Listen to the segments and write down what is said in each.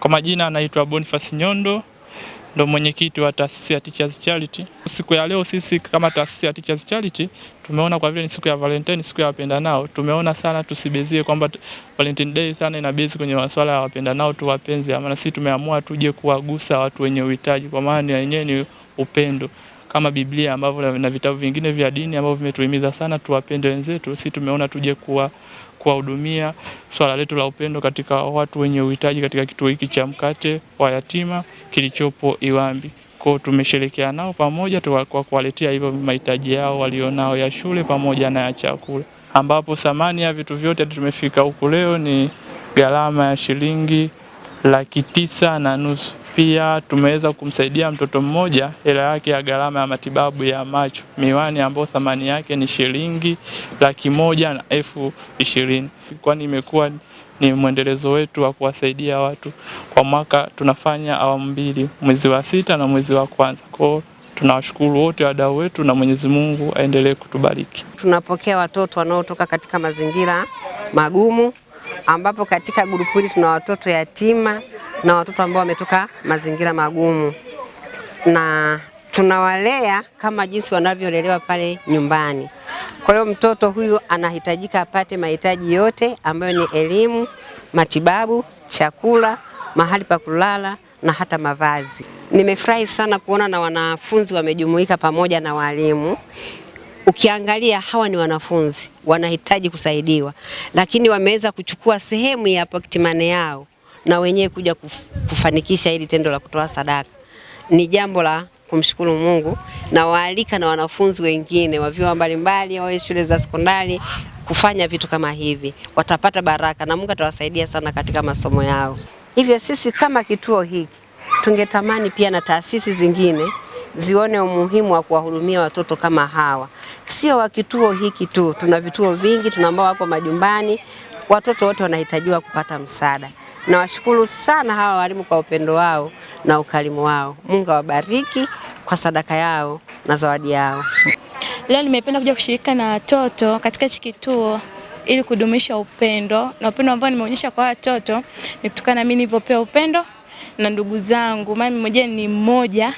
Kwa majina anaitwa Boniface Nyondo, ndo mwenyekiti wa taasisi ya Teachers Charity. Siku ya leo sisi kama taasisi ya Teachers Charity tumeona kwa vile ni siku ya Valentine, siku ya wapendanao, tumeona sana tusibezie kwamba Valentine Day sana ina base kwenye masuala ya wapendanao tu wapenzi, ama sisi tumeamua tuje kuwagusa watu wenye uhitaji, kwa maana yenyewe ni upendo kama Biblia ambavyo na vitabu vingine vya dini ambavyo vimetuhimiza sana tuwapende wenzetu. Sisi tumeona tuje kuwahudumia swala letu la upendo katika watu wenye uhitaji katika kituo hiki cha mkate wa yatima kilichopo Iwambi. Kwa tumesherehekea nao pamoja kwa kuwaletea hivyo mahitaji yao walionao ya shule pamoja na ya chakula, ambapo thamani ya vitu vyote tumefika huku leo ni gharama ya shilingi 9,500,000. Pia tumeweza kumsaidia mtoto mmoja hela yake ya gharama ya matibabu ya macho, miwani ambayo thamani yake ni shilingi 1,120,000. Kwani imekuwa ni mwendelezo wetu wa kuwasaidia watu. Kwa mwaka tunafanya awamu 2, mwezi wa 6 na mwezi wa kwanza. Kwa tunawashukuru wote wadau wetu na Mwenyezi Mungu aendelee kutubariki. Tunapokea watoto wanaotoka katika mazingira magumu, ambapo katika grupu hili tuna watoto yatima na watoto ambao wametoka mazingira magumu, na tunawalea kama jinsi wanavyolelewa pale nyumbani. Kwa hiyo mtoto huyu anahitajika apate mahitaji yote ambayo ni elimu, matibabu, chakula, mahali pa kulala na hata mavazi. Nimefurahi sana kuona na wanafunzi wamejumuika pamoja na walimu. Ukiangalia hawa ni wanafunzi wanahitaji kusaidiwa, lakini wameweza kuchukua sehemu ya pocket money yao na wenyewe kuja kufanikisha hili tendo la kutoa sadaka. Ni jambo la kumshukuru Mungu, na waalika na wanafunzi wengine wa vyuo mbalimbali au shule za sekondari kufanya vitu kama hivi. Watapata baraka na Mungu atawasaidia sana katika masomo yao. Hivyo sisi kama kituo hiki tungetamani pia na taasisi zingine zione umuhimu wa kuwahudumia watoto kama hawa. Sio wa kituo hiki tu, tuna vituo vingi, tuna ambao wako majumbani. Watoto wote wanahitajiwa kupata msaada. Nawashukuru sana hawa walimu kwa upendo wao na ukarimu wao. Mungu awabariki kwa sadaka yao na zawadi yao. Leo nimependa kuja kushirika na watoto katika hiki kituo ili kudumisha upendo, na upendo ambao nimeonyesha kwa watoto ni kutokana na mimi nilivyopewa upendo na ndugu zangu. Mimi mmoja ni mmoja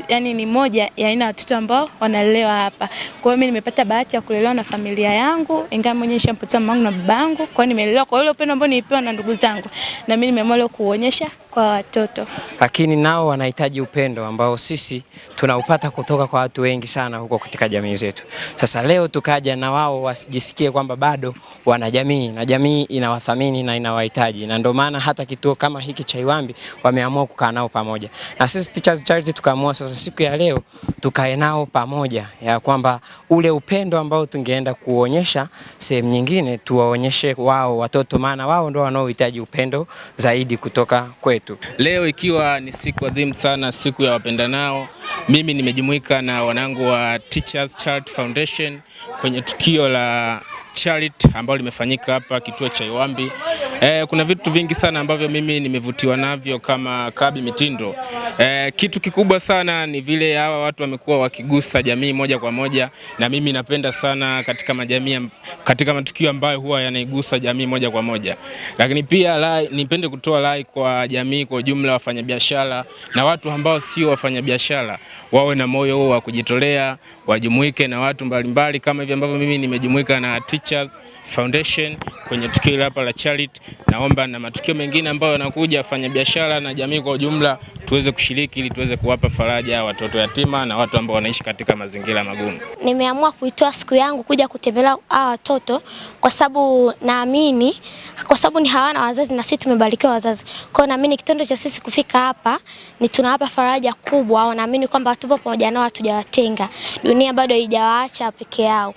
yani ni moja ya aina watoto ambao wanalelewa hapa. Kwa hiyo mimi nimepata bahati ya kulelewa na familia yangu, ingawa mwenyewe nishampoteza mamangu na babangu. Kwa hiyo nimelelewa kwa ile upendo ambao nilipewa na ndugu zangu, na mimi nimeamua leo kuonyesha kwa watoto. Lakini nao wanahitaji upendo ambao sisi tunaupata kutoka kwa watu wengi sana huko katika jamii zetu. Sasa leo tukaja na wao wasijisikie kwamba bado wana jamii na jamii inawathamini na inawahitaji, na ndio maana hata kituo kama hiki cha Iwambi wameamua kukaa nao pamoja. Na sisi Teachers Charity tukaamua sasa siku ya leo tukae nao pamoja, ya kwamba ule upendo ambao tungeenda kuonyesha sehemu nyingine tuwaonyeshe wao watoto, maana wao ndio wanaohitaji upendo zaidi kutoka kwetu. Leo ikiwa ni siku adhimu sana, siku ya wapendanao, mimi nimejumuika na wanangu wa Teachers Charity Foundation kwenye tukio la charity ambalo limefanyika hapa kituo cha Iwambi. Kuna vitu vingi sana ambavyo mimi nimevutiwa navyo kama Kabi Mitindo. Kitu kikubwa sana ni vile hawa watu wamekuwa wakigusa jamii moja kwa moja, na mimi napenda sana katika matukio ambayo huwa yanaigusa jamii moja kwa moja. Lakini pia nipende kutoa rai kwa jamii kwa ujumla, wafanyabiashara na watu ambao sio wafanyabiashara, wawe na moyo wa kujitolea, wajumuike na watu mbalimbali kama hivi ambavyo mimi nimejumuika na Teachers Foundation kwenye tukio hapa la charity. Naomba na matukio mengine ambayo yanakuja, wafanyabiashara na jamii kwa ujumla tuweze kushiriki ili tuweze kuwapa faraja watoto yatima na watu ambao wanaishi katika mazingira magumu. Nimeamua kuitoa siku yangu kuja kutembelea hawa watoto kwa sababu naamini, kwa sababu ni hawana wazazi na sisi tumebarikiwa wazazi. Kwa hiyo naamini kitendo cha sisi kufika hapa ni tunawapa faraja kubwa. Naamini kwamba tupo pamoja nao, hatujawatenga. Dunia bado haijawaacha peke yao.